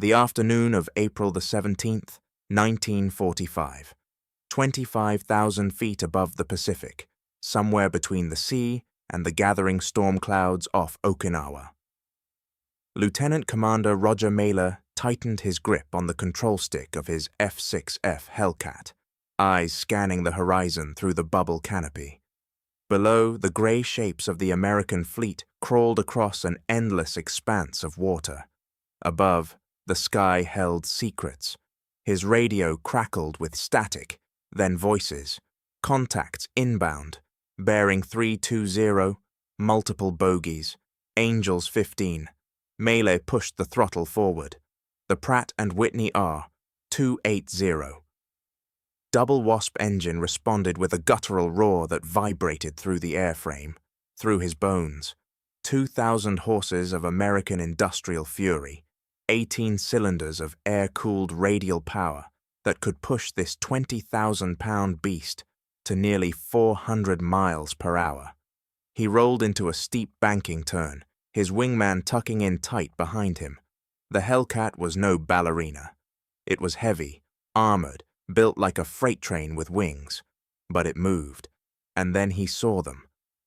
The afternoon of April the 17th, 1945. 25,000 feet above the Pacific, somewhere between the sea and the gathering storm clouds off Okinawa. Lieutenant Commander Roger Mailer tightened his grip on the control stick of his F6F Hellcat, eyes scanning the horizon through the bubble canopy. Below, the gray shapes of the American fleet crawled across an endless expanse of water. Above, the sky held secrets. His radio crackled with static, then voices, contacts inbound, bearing 320, multiple bogies, Angels 15. Melee pushed the throttle forward. The Pratt Whitney R-280. Double Wasp engine responded with a guttural roar that vibrated through the airframe, through his bones. 2,000 horses of American industrial fury, 18 cylinders of air-cooled radial power that could push this 20,000-pound beast to nearly 400 miles per hour. He rolled into a steep banking turn, his wingman tucking in tight behind him. The Hellcat was no ballerina. It was heavy, armored, built like a freight train with wings. But it moved, and then he saw them.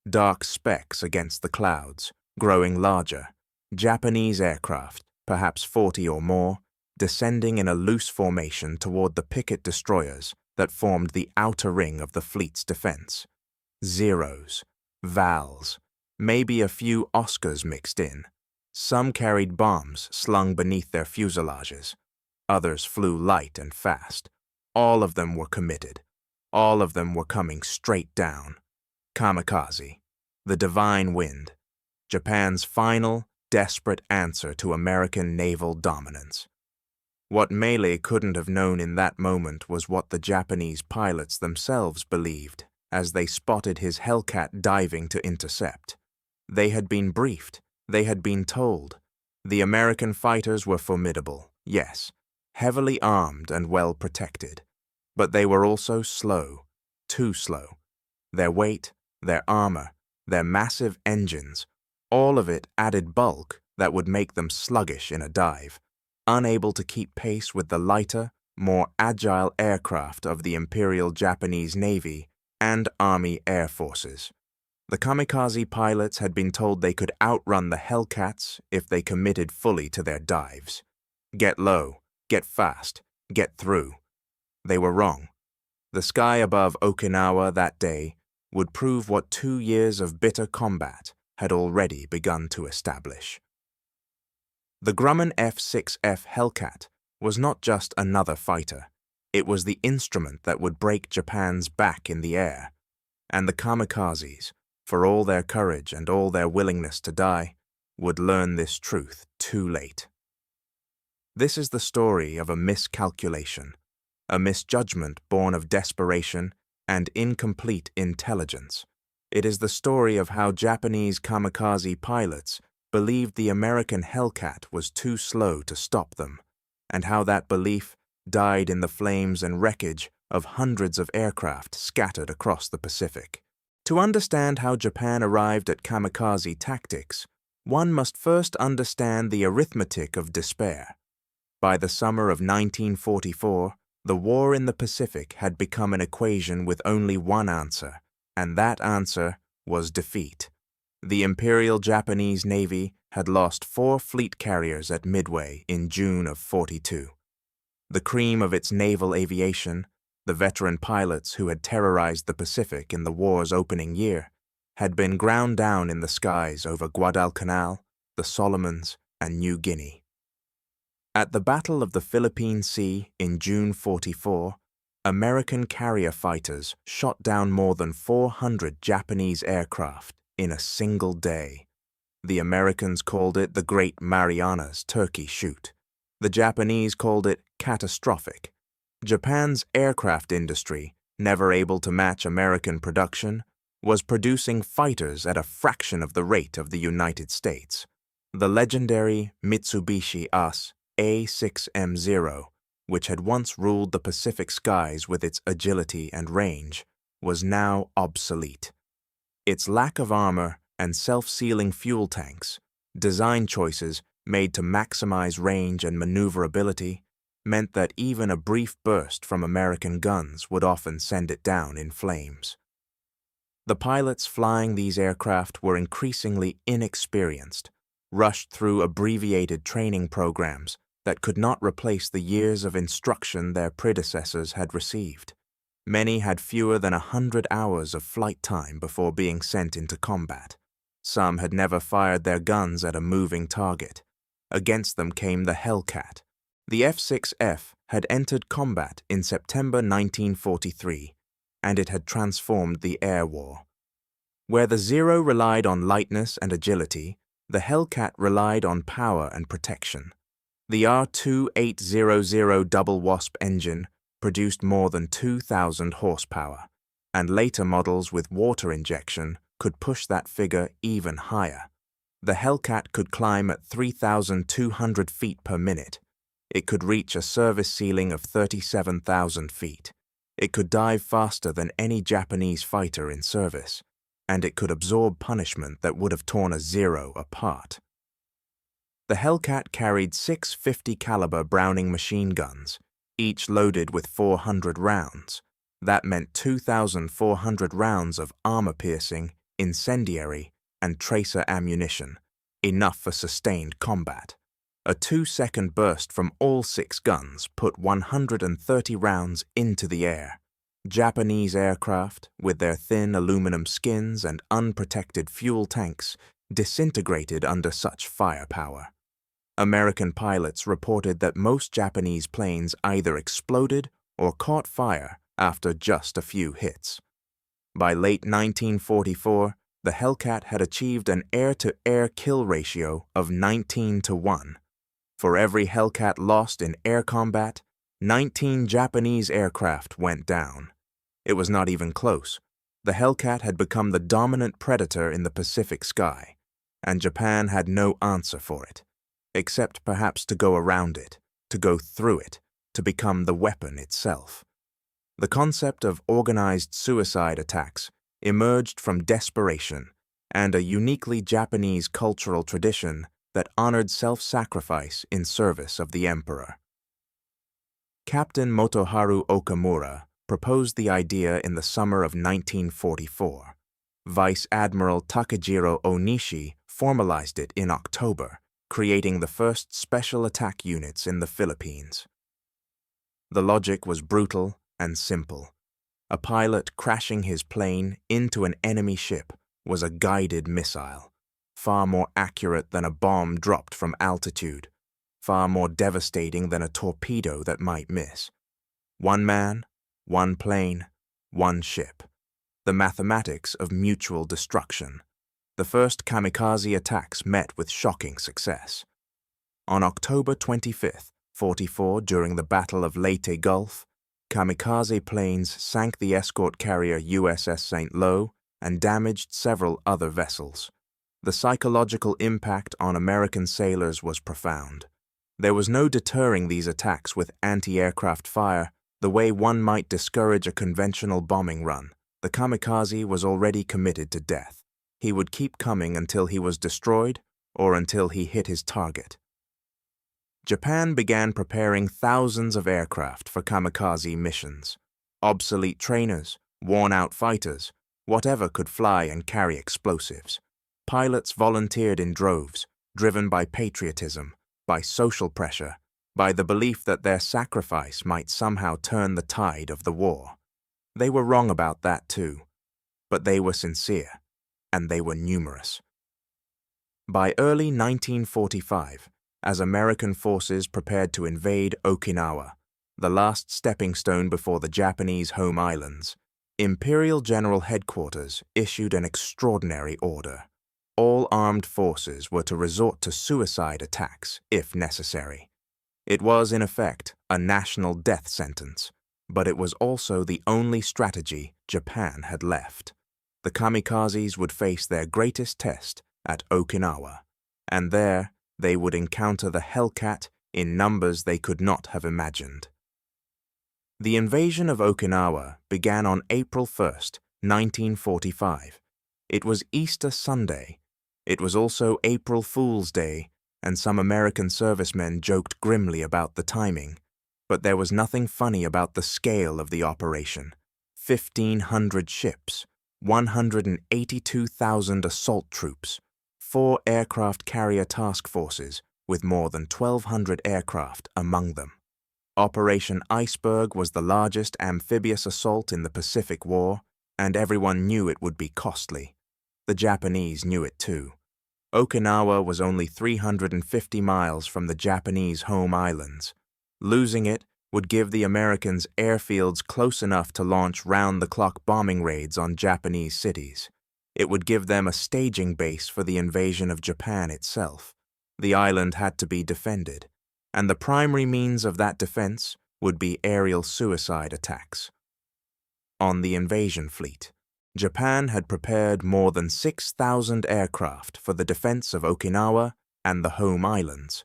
Dark specks against the clouds, growing larger. Japanese aircraft, perhaps 40 or more, descending in a loose formation toward the picket destroyers that formed the outer ring of the fleet's defense. Zeros, Vals, maybe a few Oscars mixed in. Some carried bombs slung beneath their fuselages. Others flew light and fast. All of them were committed. All of them were coming straight down. Kamikaze, the divine wind, Japan's final, desperate answer to American naval dominance. What Melee couldn't have known in that moment was what the Japanese pilots themselves believed as they spotted his Hellcat diving to intercept. They had been briefed. They had been told. The American fighters were formidable, yes, heavily armed and well protected. But they were also slow, too slow. Their weight, their armor, their massive engines, all of it added bulk that would make them sluggish in a dive, unable to keep pace with the lighter, more agile aircraft of the Imperial Japanese Navy and Army Air Forces. The Kamikaze pilots had been told they could outrun the Hellcats if they committed fully to their dives. Get low, get fast, get through. They were wrong. The sky above Okinawa that day would prove what 2 years of bitter combat had already begun to establish. The Grumman F6F Hellcat was not just another fighter. It was the instrument that would break Japan's back in the air. And the Kamikazes, for all their courage and all their willingness to die, would learn this truth too late. This is the story of a miscalculation, a misjudgment born of desperation and incomplete intelligence. It is the story of how Japanese kamikaze pilots believed the American Hellcat was too slow to stop them, and how that belief died in the flames and wreckage of hundreds of aircraft scattered across the Pacific. To understand how Japan arrived at kamikaze tactics, one must first understand the arithmetic of despair. By the summer of 1944, the war in the Pacific had become an equation with only one answer, and that answer was defeat. The Imperial Japanese Navy had lost 4 fleet carriers at Midway in June of '42. The cream of its naval aviation, the veteran pilots who had terrorized the Pacific in the war's opening year, had been ground down in the skies over Guadalcanal, the Solomons, and New Guinea. At the Battle of the Philippine Sea in June '44, American carrier fighters shot down more than 400 Japanese aircraft in a single day. The Americans called it the Great Marianas Turkey Shoot. The Japanese called it catastrophic. Japan's aircraft industry, never able to match American production, was producing fighters at a fraction of the rate of the United States. The legendary Mitsubishi A6M0, which had once ruled the Pacific skies with its agility and range, was now obsolete. Its lack of armor and self-sealing fuel tanks, design choices made to maximize range and maneuverability, meant that even a brief burst from American guns would often send it down in flames. The pilots flying these aircraft were increasingly inexperienced, rushed through abbreviated training programs that could not replace the years of instruction their predecessors had received. Many had fewer than 100 hours of flight time before being sent into combat. Some had never fired their guns at a moving target. Against them came the Hellcat. The F6F had entered combat in September 1943, and it had transformed the air war. Where the Zero relied on lightness and agility, the Hellcat relied on power and protection. The R2800 double wasp engine produced more than 2,000 horsepower, and later models with water injection could push that figure even higher. The Hellcat could climb at 3,200 feet per minute. It could reach a service ceiling of 37,000 feet. It could dive faster than any Japanese fighter in service, and it could absorb punishment that would have torn a Zero apart. The Hellcat carried 6 50 caliber Browning machine guns, each loaded with 400 rounds. That meant 2,400 rounds of armor-piercing, incendiary, and tracer ammunition, enough for sustained combat. A 2-second burst from all 6 guns put 130 rounds into the air. Japanese aircraft, with their thin aluminum skins and unprotected fuel tanks, disintegrated under such firepower. American pilots reported that most Japanese planes either exploded or caught fire after just a few hits. By late 1944, the Hellcat had achieved an air-to-air kill ratio of 19-1. For every Hellcat lost in air combat, 19 Japanese aircraft went down. It was not even close. The Hellcat had become the dominant predator in the Pacific sky, and Japan had no answer for it, except perhaps to go around it, to go through it, to become the weapon itself. The concept of organized suicide attacks emerged from desperation and a uniquely Japanese cultural tradition that honored self-sacrifice in service of the emperor. Captain Motoharu Okamura proposed the idea in the summer of 1944. Vice Admiral Takejiro Onishi formalized it in October, creating the first special attack units in the Philippines. The logic was brutal and simple. A pilot crashing his plane into an enemy ship was a guided missile, far more accurate than a bomb dropped from altitude, far more devastating than a torpedo that might miss. One man, one plane, one ship. The mathematics of mutual destruction. The first kamikaze attacks met with shocking success. On October 25, 44, during the Battle of Leyte Gulf, kamikaze planes sank the escort carrier USS St. Lo and damaged several other vessels. The psychological impact on American sailors was profound. There was no deterring these attacks with anti-aircraft fire, the way one might discourage a conventional bombing run. The kamikaze was already committed to death. He would keep coming until he was destroyed or until he hit his target. Japan began preparing thousands of aircraft for kamikaze missions. Obsolete trainers, worn-out fighters, whatever could fly and carry explosives. Pilots volunteered in droves, driven by patriotism, by social pressure, by the belief that their sacrifice might somehow turn the tide of the war. They were wrong about that too, but they were sincere, and they were numerous. By early 1945, as American forces prepared to invade Okinawa, the last stepping stone before the Japanese home islands, Imperial General Headquarters issued an extraordinary order. All armed forces were to resort to suicide attacks if necessary. It was, in effect, a national death sentence, but it was also the only strategy Japan had left. The kamikazes would face their greatest test at Okinawa, and there they would encounter the Hellcat in numbers they could not have imagined. The invasion of Okinawa began on April 1, 1945. It was Easter Sunday. It was also April Fool's Day, and some American servicemen joked grimly about the timing. But there was nothing funny about the scale of the operation. 1,500 ships, 182,000 assault troops, 4 aircraft carrier task forces with more than 1,200 aircraft among them. Operation Iceberg was the largest amphibious assault in the Pacific War, and everyone knew it would be costly. The Japanese knew it too. Okinawa was only 350 miles from the Japanese home islands. Losing it would give the Americans airfields close enough to launch round-the-clock bombing raids on Japanese cities. It would give them a staging base for the invasion of Japan itself. The island had to be defended, and the primary means of that defense would be aerial suicide attacks. On the invasion fleet, Japan had prepared more than 6,000 aircraft for the defense of Okinawa and the home islands.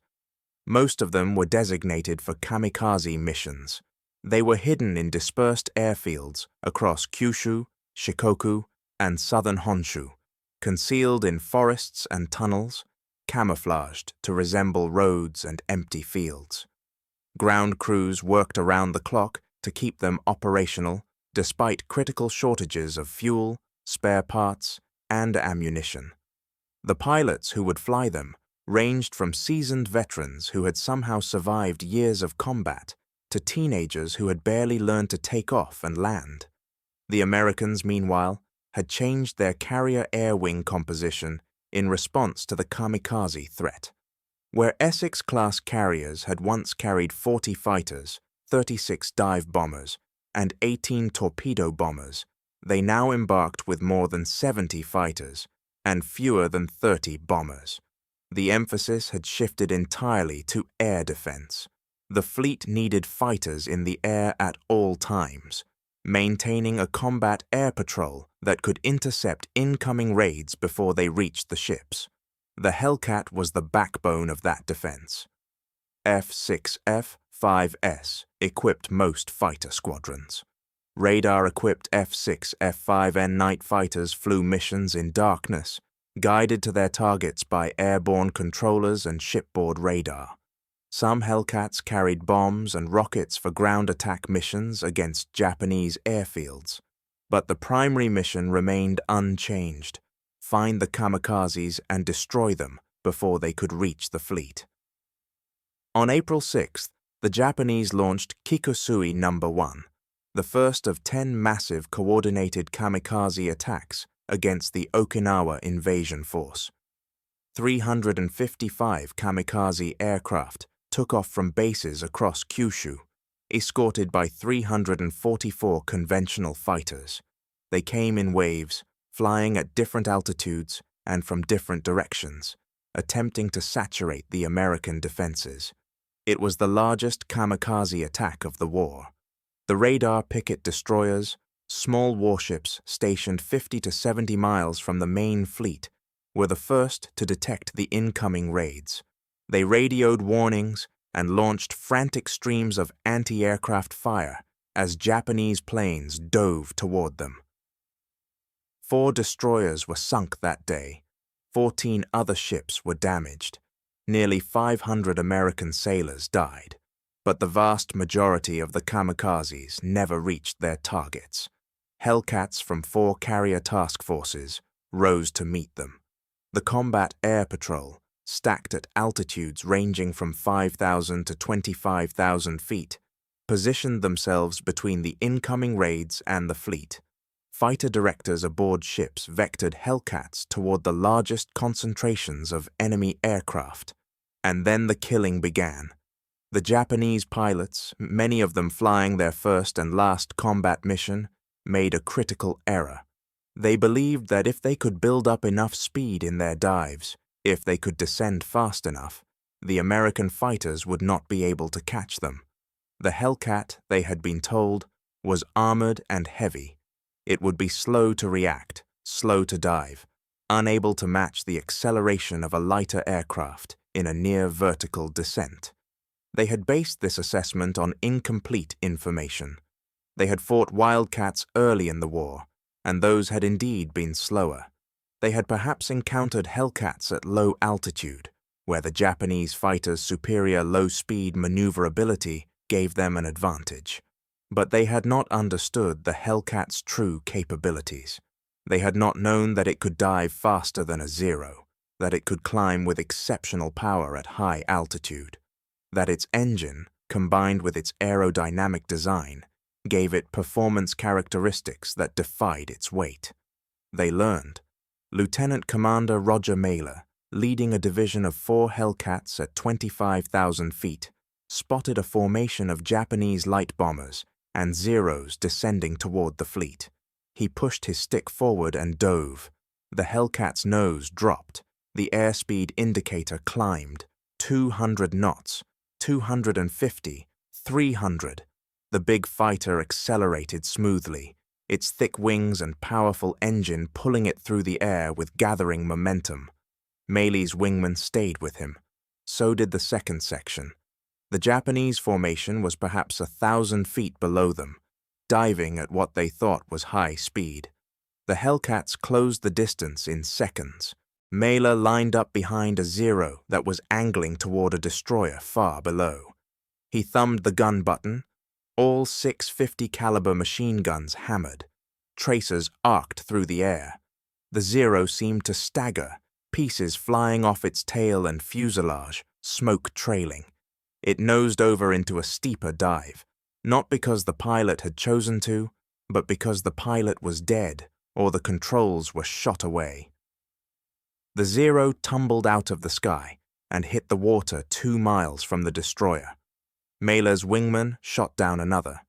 Most of them were designated for kamikaze missions. They were hidden in dispersed airfields across Kyushu, Shikoku, and southern Honshu, concealed in forests and tunnels, camouflaged to resemble roads and empty fields. Ground crews worked around the clock to keep them operational despite critical shortages of fuel, spare parts, and ammunition. The pilots who would fly them ranged from seasoned veterans who had somehow survived years of combat to teenagers who had barely learned to take off and land. The Americans, meanwhile, had changed their carrier air wing composition in response to the kamikaze threat. Where Essex-class carriers had once carried 40 fighters, 36 dive bombers, and 18 torpedo bombers, they now embarked with more than 70 fighters and fewer than 30 bombers. The emphasis had shifted entirely to air defense. The fleet needed fighters in the air at all times, maintaining a combat air patrol that could intercept incoming raids before they reached the ships. The Hellcat was the backbone of that defense. F6F-5S equipped most fighter squadrons. Radar-equipped F6F-5N night fighters flew missions in darkness, guided to their targets by airborne controllers and shipboard radar. Some Hellcats carried bombs and rockets for ground attack missions against Japanese airfields, but the primary mission remained unchanged: find the kamikazes and destroy them before they could reach the fleet. On April 6th, the Japanese launched Kikusui No. 1, the first of 10 massive coordinated kamikaze attacks against the Okinawa invasion force. 355 kamikaze aircraft took off from bases across Kyushu, escorted by 344 conventional fighters. They came in waves, flying at different altitudes and from different directions, attempting to saturate the American defenses. It was the largest kamikaze attack of the war. The radar picket destroyers, small warships stationed 50 to 70 miles from the main fleet, were the first to detect the incoming raids. They radioed warnings and launched frantic streams of anti-aircraft fire as Japanese planes dove toward them. 4 destroyers were sunk that day. 14 other ships were damaged. Nearly 500 American sailors died, but the vast majority of the kamikazes never reached their targets. Hellcats from 4 carrier task forces rose to meet them. The Combat Air Patrol, stacked at altitudes ranging from 5,000 to 25,000 feet, positioned themselves between the incoming raids and the fleet. Fighter directors aboard ships vectored Hellcats toward the largest concentrations of enemy aircraft, and then the killing began. The Japanese pilots, many of them flying their first and last combat mission, made a critical error. They believed that if they could build up enough speed in their dives, if they could descend fast enough, the American fighters would not be able to catch them. The Hellcat, they had been told, was armored and heavy. It would be slow to react, slow to dive, unable to match the acceleration of a lighter aircraft in a near-vertical descent. They had based this assessment on incomplete information. They had fought Wildcats early in the war, and those had indeed been slower. They had perhaps encountered Hellcats at low altitude, where the Japanese fighters' superior low-speed maneuverability gave them an advantage. But they had not understood the Hellcat's true capabilities. They had not known that it could dive faster than a Zero, that it could climb with exceptional power at high altitude, that its engine, combined with its aerodynamic design, gave it performance characteristics that defied its weight. They learned. Lieutenant Commander Roger Mailer, leading a division of 4 Hellcats at 25,000 feet, spotted a formation of Japanese light bombers and Zeros descending toward the fleet. He pushed his stick forward and dove. The Hellcat's nose dropped. The airspeed indicator climbed. 200 knots, 250, 300. The big fighter accelerated smoothly, its thick wings and powerful engine pulling it through the air with gathering momentum. Mailer's wingman stayed with him. So did the second section. The Japanese formation was perhaps 1,000 feet below them, diving at what they thought was high speed. The Hellcats closed the distance in seconds. Mailer lined up behind a Zero that was angling toward a destroyer far below. He thumbed the gun button. All 650 caliber machine guns hammered. Tracers arced through the air. The Zero seemed to stagger, pieces flying off its tail and fuselage, smoke trailing. It nosed over into a steeper dive, not because the pilot had chosen to, but because the pilot was dead or the controls were shot away. The Zero tumbled out of the sky and hit the water 2 miles from the destroyer. Mailer's wingman shot down another.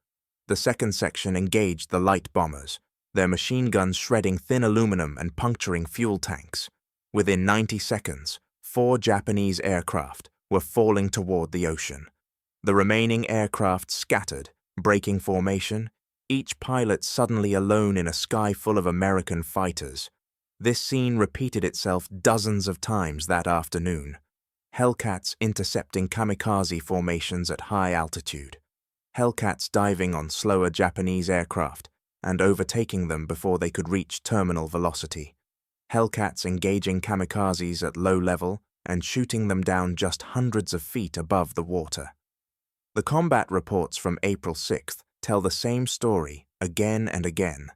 The second section engaged the light bombers, their machine guns shredding thin aluminum and puncturing fuel tanks. Within 90 seconds, 4 Japanese aircraft were falling toward the ocean. The remaining aircraft scattered, breaking formation, each pilot suddenly alone in a sky full of American fighters. This scene repeated itself dozens of times that afternoon. Hellcats intercepting kamikaze formations at high altitude. Hellcats diving on slower Japanese aircraft and overtaking them before they could reach terminal velocity. Hellcats engaging kamikazes at low level and shooting them down just hundreds of feet above the water. The combat reports from April 6th tell the same story again and again.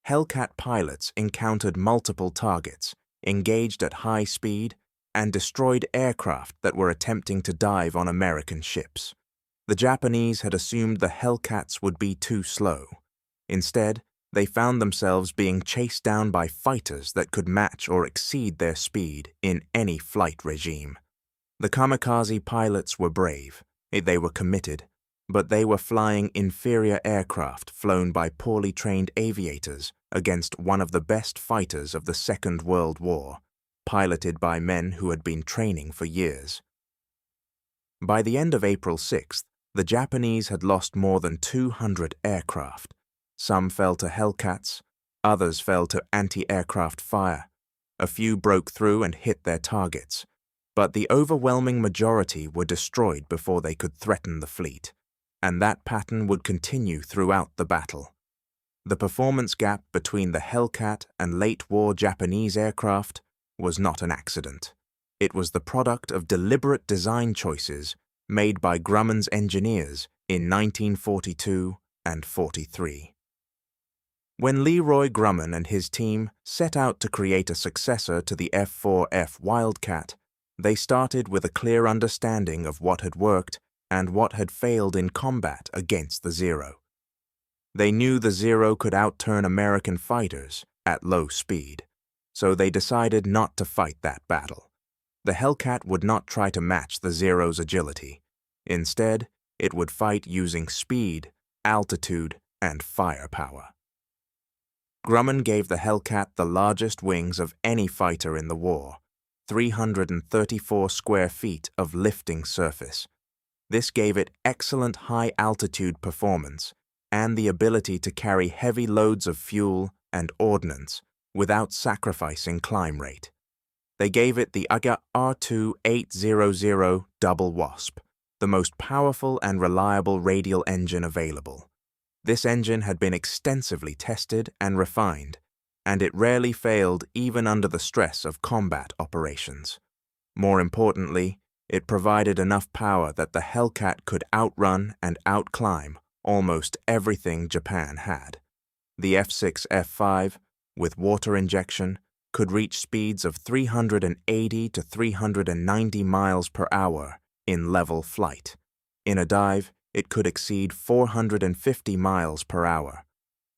Hellcat pilots encountered multiple targets, engaged at high speed, and destroyed aircraft that were attempting to dive on American ships. The Japanese had assumed the Hellcats would be too slow. Instead, they found themselves being chased down by fighters that could match or exceed their speed in any flight regime. The kamikaze pilots were brave, they were committed, but they were flying inferior aircraft flown by poorly trained aviators against one of the best fighters of the Second World War, piloted by men who had been training for years. By the end of April 6th, the Japanese had lost more than 200 aircraft. Some fell to Hellcats, others fell to anti-aircraft fire. A few broke through and hit their targets, but the overwhelming majority were destroyed before they could threaten the fleet, and that pattern would continue throughout the battle. The performance gap between the Hellcat and late-war Japanese aircraft was not an accident. It was the product of deliberate design choices made by Grumman's engineers in 1942 and 43. When Leroy Grumman and his team set out to create a successor to the F4F Wildcat, they started with a clear understanding of what had worked and what had failed in combat against the Zero. They knew the Zero could outturn American fighters at low speed, so they decided not to fight that battle. The Hellcat would not try to match the Zero's agility. Instead, it would fight using speed, altitude, and firepower. Grumman gave the Hellcat the largest wings of any fighter in the war, 334 square feet of lifting surface. This gave it excellent high-altitude performance and the ability to carry heavy loads of fuel and ordnance without sacrificing climb rate. They gave it the UGA R2800 Double Wasp, the most powerful and reliable radial engine available. This engine had been extensively tested and refined, and it rarely failed even under the stress of combat operations. More importantly, it provided enough power that the Hellcat could outrun and outclimb almost everything Japan had. The F6F5, with water injection, could reach speeds of 380 to 390 miles per hour in level flight. In a dive, it could exceed 450 miles per hour.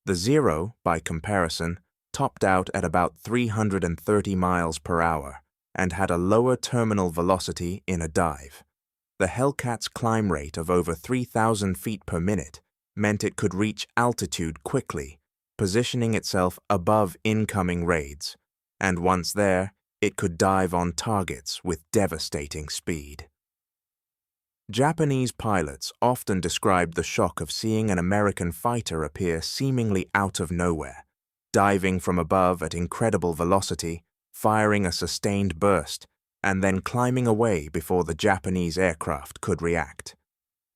The Zero, by comparison, topped out at about 330 miles per hour and had a lower terminal velocity in a dive. The Hellcat's climb rate of over 3,000 feet per minute meant it could reach altitude quickly, positioning itself above incoming raids, and once there, it could dive on targets with devastating speed. Japanese pilots often described the shock of seeing an American fighter appear seemingly out of nowhere, diving from above at incredible velocity, firing a sustained burst, and then climbing away before the Japanese aircraft could react.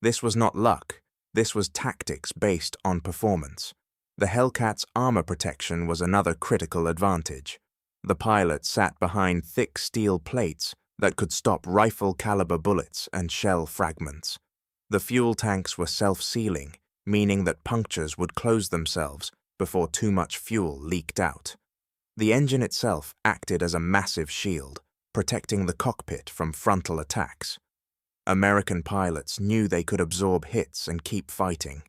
This was not luck, this was tactics based on performance. The Hellcat's armor protection was another critical advantage. The pilot sat behind thick steel plates that could stop rifle-caliber bullets and shell fragments. The fuel tanks were self-sealing, meaning that punctures would close themselves before too much fuel leaked out. The engine itself acted as a massive shield, protecting the cockpit from frontal attacks. American pilots knew they could absorb hits and keep fighting.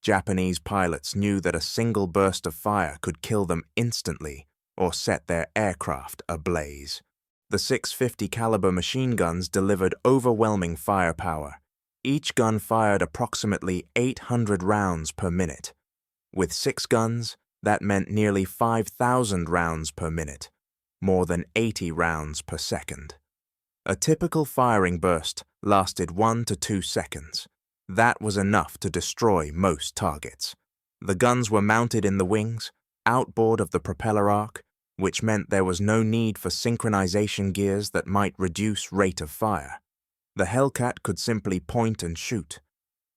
Japanese pilots knew that a single burst of fire could kill them instantly or set their aircraft ablaze. The 650 caliber machine guns delivered overwhelming firepower. Each gun fired approximately 800 rounds per minute. With 6 guns, that meant nearly 5,000 rounds per minute, more than 80 rounds per second. A typical firing burst lasted 1 to 2 seconds. That was enough to destroy most targets. The guns were mounted in the wings, outboard of the propeller arc, which meant there was no need for synchronization gears that might reduce rate of fire. The Hellcat could simply point and shoot.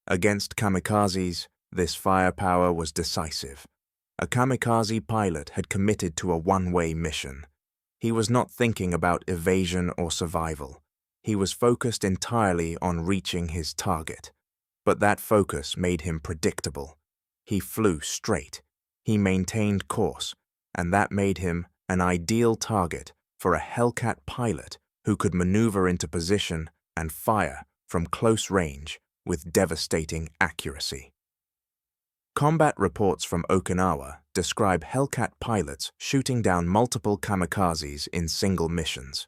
Against kamikazes, this firepower was decisive. A kamikaze pilot had committed to a one-way mission. He was not thinking about evasion or survival. He was focused entirely on reaching his target. But that focus made him predictable. He flew straight. He maintained course, and that made him an ideal target for a Hellcat pilot who could maneuver into position and fire from close range with devastating accuracy. Combat reports from Okinawa describe Hellcat pilots shooting down multiple kamikazes in single missions.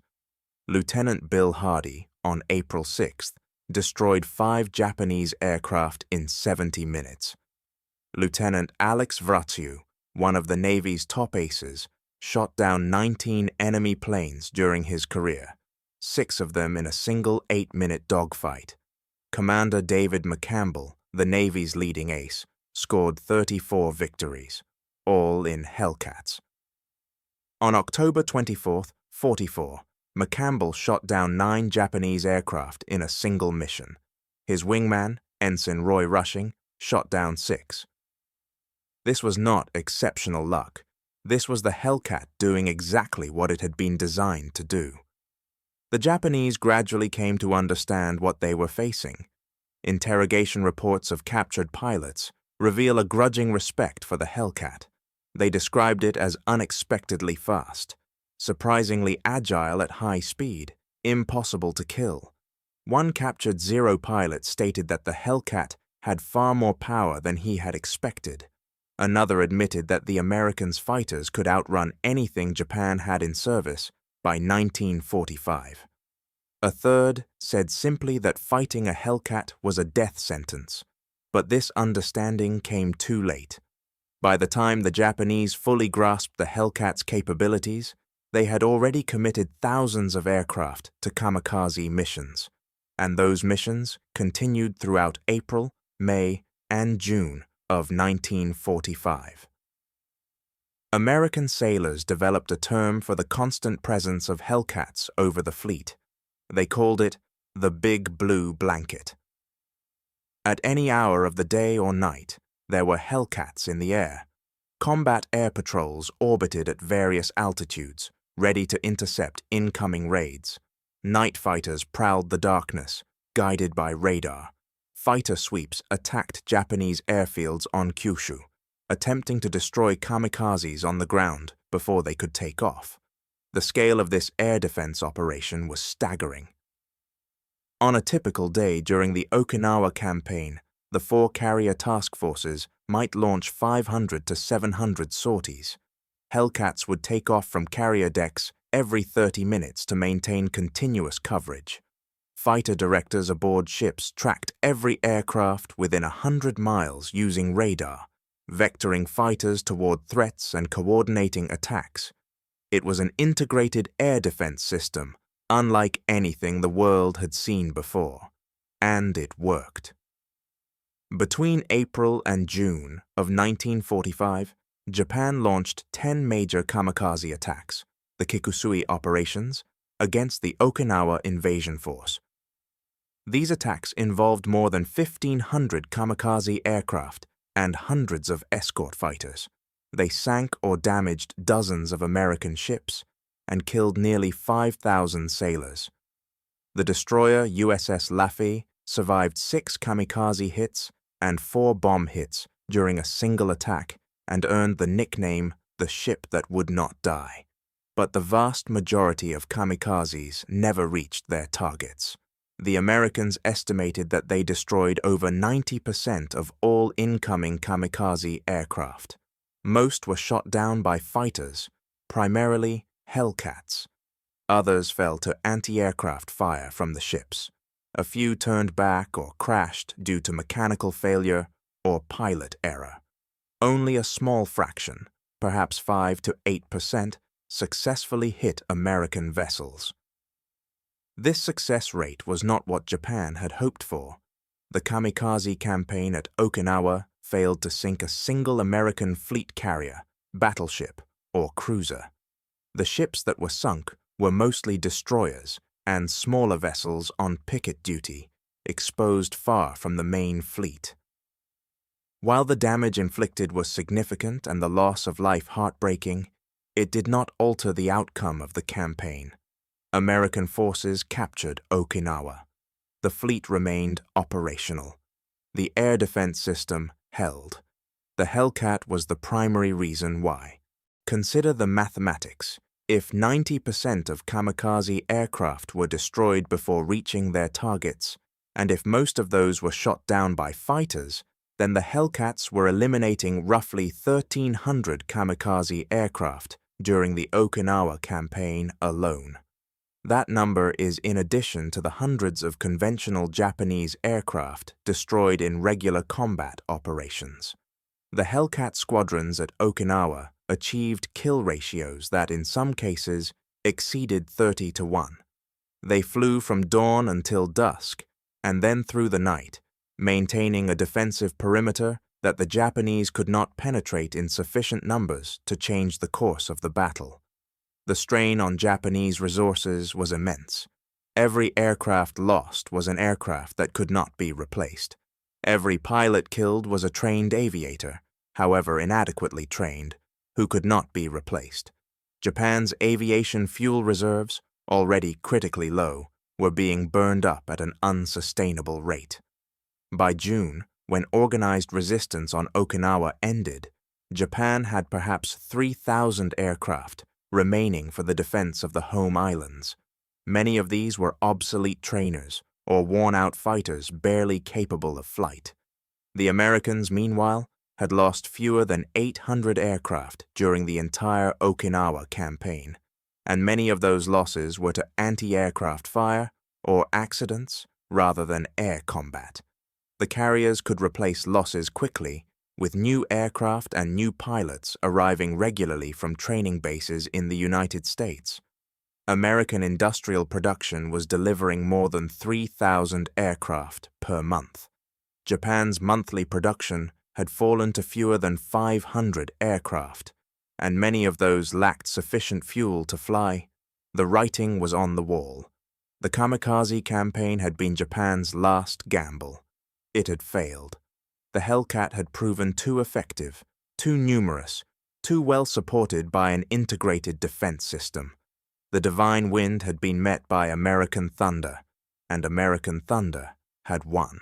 Lieutenant Bill Hardy, on April 6th, destroyed 5 Japanese aircraft in 70 minutes. Lieutenant Alex Vratsiu, one of the Navy's top aces, shot down 19 enemy planes during his career, 6 of them in a single 8-minute dogfight. Commander David McCampbell, the Navy's leading ace, scored 34 victories, all in Hellcats. On October 24th, 44, McCampbell shot down 9 Japanese aircraft in a single mission. His wingman, Ensign Roy Rushing, shot down 6. This was not exceptional luck. This was the Hellcat doing exactly what it had been designed to do. The Japanese gradually came to understand what they were facing. Interrogation reports of captured pilots reveal a grudging respect for the Hellcat. They described it as unexpectedly fast, surprisingly agile at high speed, impossible to kill. One captured Zero pilot stated that the Hellcat had far more power than he had expected. Another admitted that the Americans' fighters could outrun anything Japan had in service by 1945. A third said simply that fighting a Hellcat was a death sentence, but this understanding came too late. By the time the Japanese fully grasped the Hellcat's capabilities, they had already committed thousands of aircraft to kamikaze missions, and those missions continued throughout April, May, and June of 1945. American sailors developed a term for the constant presence of Hellcats over the fleet. They called it the Big Blue Blanket. At any hour of the day or night, there were Hellcats in the air. Combat air patrols orbited at various altitudes, ready to intercept incoming raids. Night fighters prowled the darkness, guided by radar. Fighter sweeps attacked Japanese airfields on Kyushu, attempting to destroy kamikazes on the ground before they could take off. The scale of this air defense operation was staggering. On a typical day during the Okinawa campaign, the 4 carrier task forces might launch 500 to 700 sorties. Hellcats would take off from carrier decks every 30 minutes to maintain continuous coverage. Fighter directors aboard ships tracked every aircraft within 100 miles using radar, vectoring fighters toward threats and coordinating attacks. It was an integrated air defense system, unlike anything the world had seen before. And it worked. Between April and June of 1945, Japan launched 10 major kamikaze attacks, the Kikusui operations, against the Okinawa invasion force. These attacks involved more than 1,500 kamikaze aircraft and hundreds of escort fighters. They sank or damaged dozens of American ships and killed nearly 5,000 sailors. The destroyer USS Laffey survived 6 kamikaze hits and 4 bomb hits during a single attack and earned the nickname the ship that would not die. But the vast majority of kamikazes never reached their targets. The Americans estimated that they destroyed over 90% of all incoming kamikaze aircraft. Most were shot down by fighters, primarily Hellcats. Others fell to anti-aircraft fire from the ships. A few turned back or crashed due to mechanical failure or pilot error. Only a small fraction, perhaps 5 to 8%, successfully hit American vessels. This success rate was not what Japan had hoped for. The kamikaze campaign at Okinawa failed to sink a single American fleet carrier, battleship, or cruiser. The ships that were sunk were mostly destroyers and smaller vessels on picket duty, exposed far from the main fleet. While the damage inflicted was significant and the loss of life heartbreaking, it did not alter the outcome of the campaign. American forces captured Okinawa. The fleet remained operational. The air defense system held. The Hellcat was the primary reason why. Consider the mathematics. If 90% of kamikaze aircraft were destroyed before reaching their targets, and if most of those were shot down by fighters, then the Hellcats were eliminating roughly 1,300 kamikaze aircraft during the Okinawa campaign alone. That number is in addition to the hundreds of conventional Japanese aircraft destroyed in regular combat operations. The Hellcat squadrons at Okinawa achieved kill ratios that in some cases exceeded 30 to 1. They flew from dawn until dusk and then through the night, maintaining a defensive perimeter that the Japanese could not penetrate in sufficient numbers to change the course of the battle. The strain on Japanese resources was immense. Every aircraft lost was an aircraft that could not be replaced. Every pilot killed was a trained aviator, however inadequately trained, who could not be replaced. Japan's aviation fuel reserves, already critically low, were being burned up at an unsustainable rate. By June, when organized resistance on Okinawa ended, Japan had perhaps 3,000 aircraft remaining for the defense of the home islands. Many of these were obsolete trainers or worn-out fighters barely capable of flight. The Americans, meanwhile, had lost fewer than 800 aircraft during the entire Okinawa campaign, and many of those losses were to anti-aircraft fire or accidents rather than air combat. The carriers could replace losses quickly, with new aircraft and new pilots arriving regularly from training bases in the United States. American industrial production was delivering more than 3,000 aircraft per month. Japan's monthly production had fallen to fewer than 500 aircraft, and many of those lacked sufficient fuel to fly. The writing was on the wall. The Kamikaze campaign had been Japan's last gamble. It had failed. The Hellcat had proven too effective, too numerous, too well supported by an integrated defense system. The divine wind had been met by American thunder, and American thunder had won.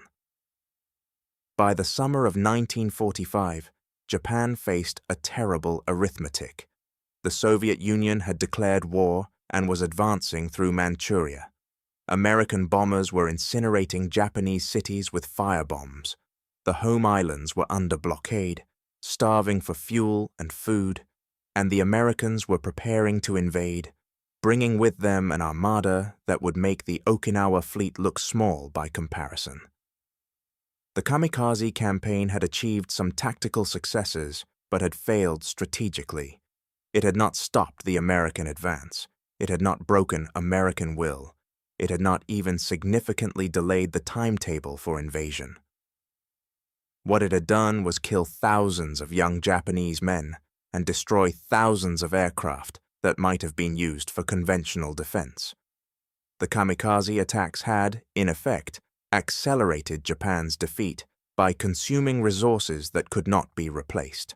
By the summer of 1945, Japan faced a terrible arithmetic. The Soviet Union had declared war and was advancing through Manchuria. American bombers were incinerating Japanese cities with firebombs. The home islands were under blockade, starving for fuel and food, and the Americans were preparing to invade, bringing with them an armada that would make the Okinawa fleet look small by comparison. The Kamikaze campaign had achieved some tactical successes, but had failed strategically. It had not stopped the American advance. It had not broken American will. It had not even significantly delayed the timetable for invasion. What it had done was kill thousands of young Japanese men and destroy thousands of aircraft that might have been used for conventional defense. The kamikaze attacks had, in effect, accelerated Japan's defeat by consuming resources that could not be replaced.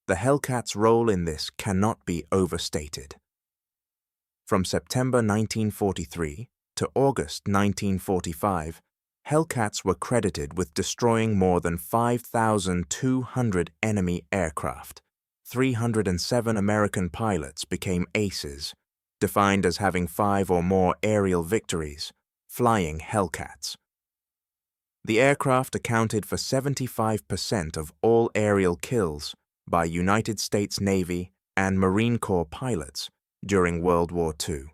The Hellcat's role in this cannot be overstated. From September 1943 to August 1945, Hellcats were credited with destroying more than 5,200 enemy aircraft. 307 American pilots became aces, defined as having 5 or more aerial victories, flying Hellcats. The aircraft accounted for 75% of all aerial kills by United States Navy and Marine Corps pilots during World War II.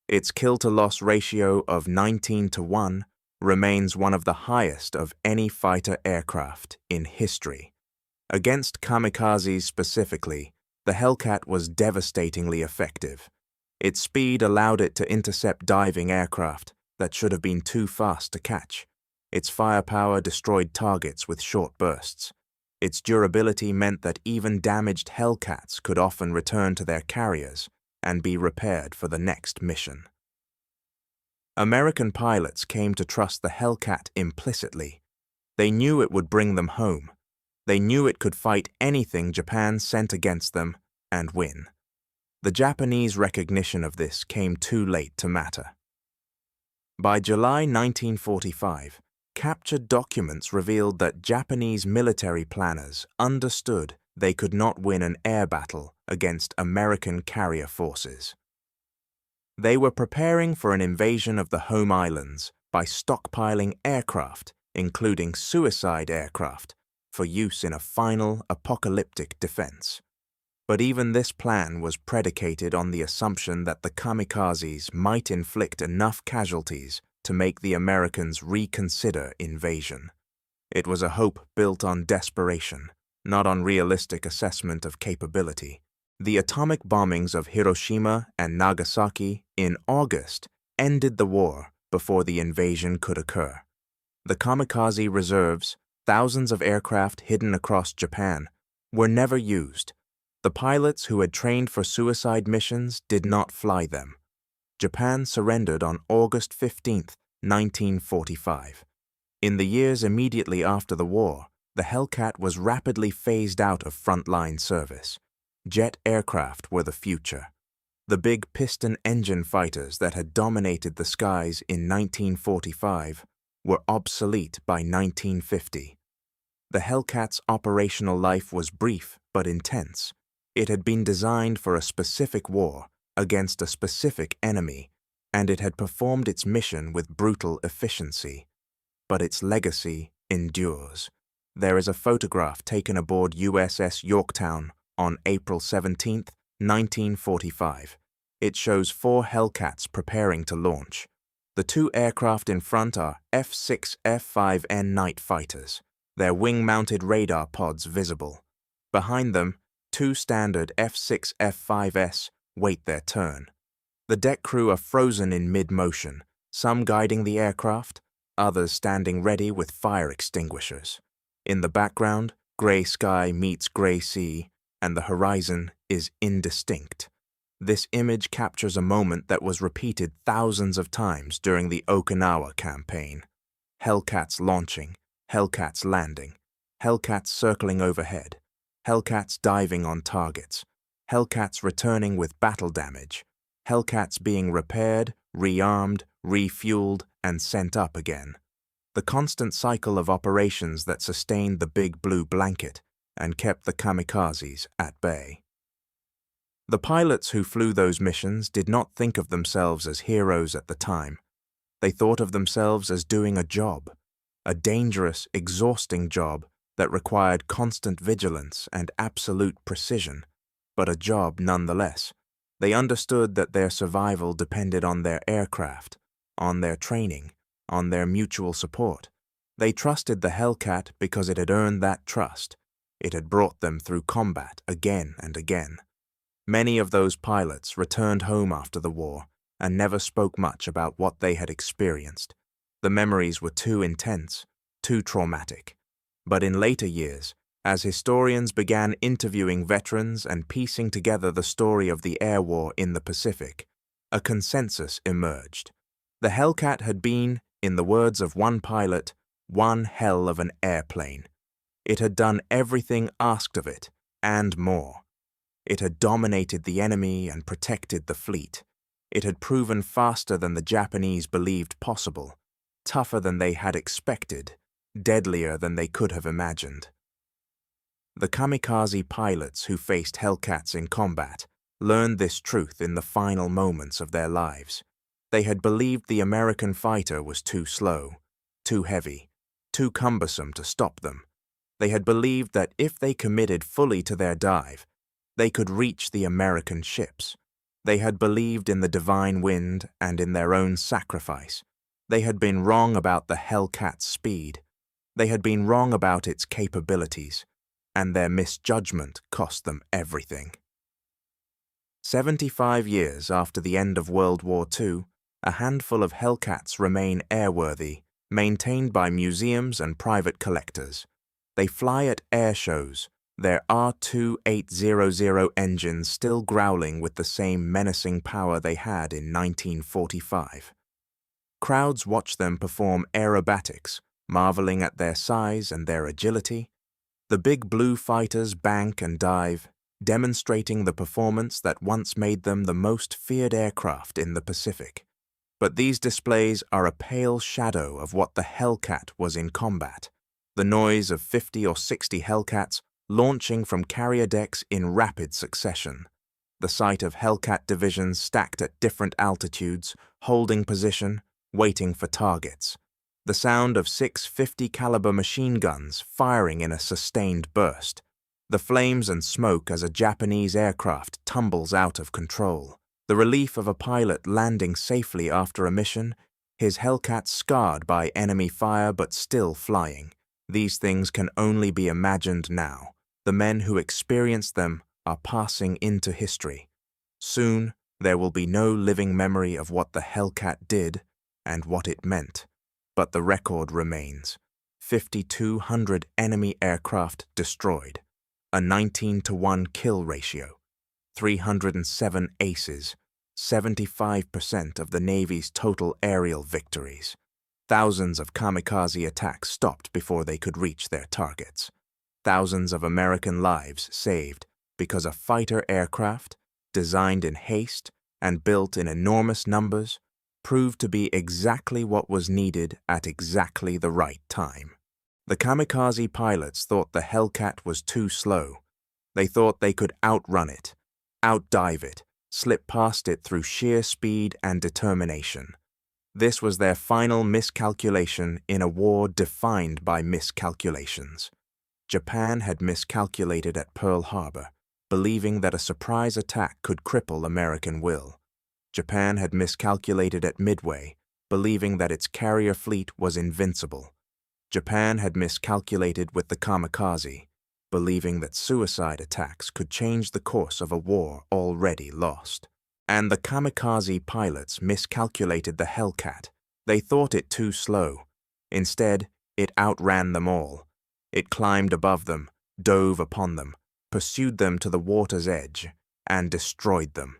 Its kill-to-loss ratio of 19-1 remains one of the highest of any fighter aircraft in history. Against kamikazes specifically, the Hellcat was devastatingly effective. Its speed allowed it to intercept diving aircraft that should have been too fast to catch. Its firepower destroyed targets with short bursts. Its durability meant that even damaged Hellcats could often return to their carriers and be repaired for the next mission. American pilots came to trust the Hellcat implicitly. They knew it would bring them home. They knew it could fight anything Japan sent against them and win. The Japanese recognition of this came too late to matter. By July 1945, captured documents revealed that Japanese military planners understood they could not win an air battle against American carrier forces. They were preparing for an invasion of the home islands by stockpiling aircraft, including suicide aircraft, for use in a final apocalyptic defense. But even this plan was predicated on the assumption that the kamikazes might inflict enough casualties to make the Americans reconsider invasion. It was a hope built on desperation, not on realistic assessment of capability. The atomic bombings of Hiroshima and Nagasaki in August ended the war before the invasion could occur. The kamikaze reserves, thousands of aircraft hidden across Japan, were never used. The pilots who had trained for suicide missions did not fly them. Japan surrendered on August 15, 1945. In the years immediately after the war, the Hellcat was rapidly phased out of frontline service. Jet aircraft were the future. The big piston engine fighters that had dominated the skies in 1945 were obsolete by 1950. The Hellcat's operational life was brief but intense. It had been designed for a specific war against a specific enemy, and it had performed its mission with brutal efficiency. But its legacy endures. There is a photograph taken aboard USS Yorktown on April 17, 1945. It shows 4 Hellcats preparing to launch. The 2 aircraft in front are F6F5N night fighters, their wing-mounted radar pods visible. Behind them, 2 standard F6F5S wait their turn. The deck crew are frozen in mid-motion, some guiding the aircraft, others standing ready with fire extinguishers. In the background, gray sky meets gray sea, and the horizon is indistinct. This image captures a moment that was repeated thousands of times during the Okinawa campaign. Hellcats launching, Hellcats landing, Hellcats circling overhead, Hellcats diving on targets, Hellcats returning with battle damage, Hellcats being repaired, rearmed, refueled, and sent up again. The constant cycle of operations that sustained the big blue blanket and kept the kamikazes at bay. The pilots who flew those missions did not think of themselves as heroes at the time. They thought of themselves as doing a job, a dangerous, exhausting job that required constant vigilance and absolute precision, but a job nonetheless. They understood that their survival depended on their aircraft, on their training, on their mutual support. They trusted the Hellcat because it had earned that trust. It had brought them through combat again and again. Many of those pilots returned home after the war and never spoke much about what they had experienced. The memories were too intense, too traumatic. But in later years, as historians began interviewing veterans and piecing together the story of the air war in the Pacific, a consensus emerged. The Hellcat had been, in the words of one pilot, one hell of an airplane. It had done everything asked of it, and more. It had dominated the enemy and protected the fleet. It had proven faster than the Japanese believed possible, tougher than they had expected, deadlier than they could have imagined. The kamikaze pilots who faced Hellcats in combat learned this truth in the final moments of their lives. They had believed the American fighter was too slow, too heavy, too cumbersome to stop them. They had believed that if they committed fully to their dive, they could reach the American ships. They had believed in the divine wind and in their own sacrifice. They had been wrong about the Hellcat's speed. They had been wrong about its capabilities, and their misjudgment cost them everything. 75 years after the end of World War II, a handful of Hellcats remain airworthy, maintained by museums and private collectors. They fly at air shows, their R2800 engines still growling with the same menacing power they had in 1945. Crowds watch them perform aerobatics, marveling at their size and their agility. The big blue fighters bank and dive, demonstrating the performance that once made them the most feared aircraft in the Pacific. But these displays are a pale shadow of what the Hellcat was in combat. The noise of 50 or 60 Hellcats launching from carrier decks in rapid succession. The sight of Hellcat divisions stacked at different altitudes, holding position, waiting for targets. The sound of 650 caliber machine guns firing in a sustained burst. The flames and smoke as a Japanese aircraft tumbles out of control. The relief of a pilot landing safely after a mission, his Hellcat scarred by enemy fire but still flying. These things can only be imagined now. The men who experienced them are passing into history. Soon, there will be no living memory of what the Hellcat did and what it meant. But the record remains. 5,200 enemy aircraft destroyed. A 19-to-1 kill ratio. 307 aces. 75% of the Navy's total aerial victories. Thousands of kamikaze attacks stopped before they could reach their targets. Thousands of American lives saved because a fighter aircraft, designed in haste and built in enormous numbers, proved to be exactly what was needed at exactly the right time. The kamikaze pilots thought the Hellcat was too slow. They thought they could outrun it, outdive it, slip past it through sheer speed and determination. This was their final miscalculation in a war defined by miscalculations. Japan had miscalculated at Pearl Harbor, believing that a surprise attack could cripple American will. Japan had miscalculated at Midway, believing that its carrier fleet was invincible. Japan had miscalculated with the kamikaze, believing that suicide attacks could change the course of a war already lost. And the kamikaze pilots miscalculated the Hellcat. They thought it too slow. Instead, it outran them all. It climbed above them, dove upon them, pursued them to the water's edge, and destroyed them.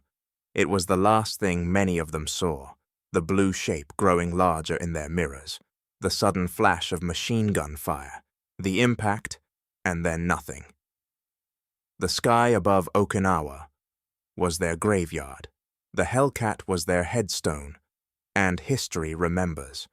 It was the last thing many of them saw, the blue shape growing larger in their mirrors, the sudden flash of machine gun fire, the impact, and then nothing. The sky above Okinawa was their graveyard. The Hellcat was their headstone, and history remembers.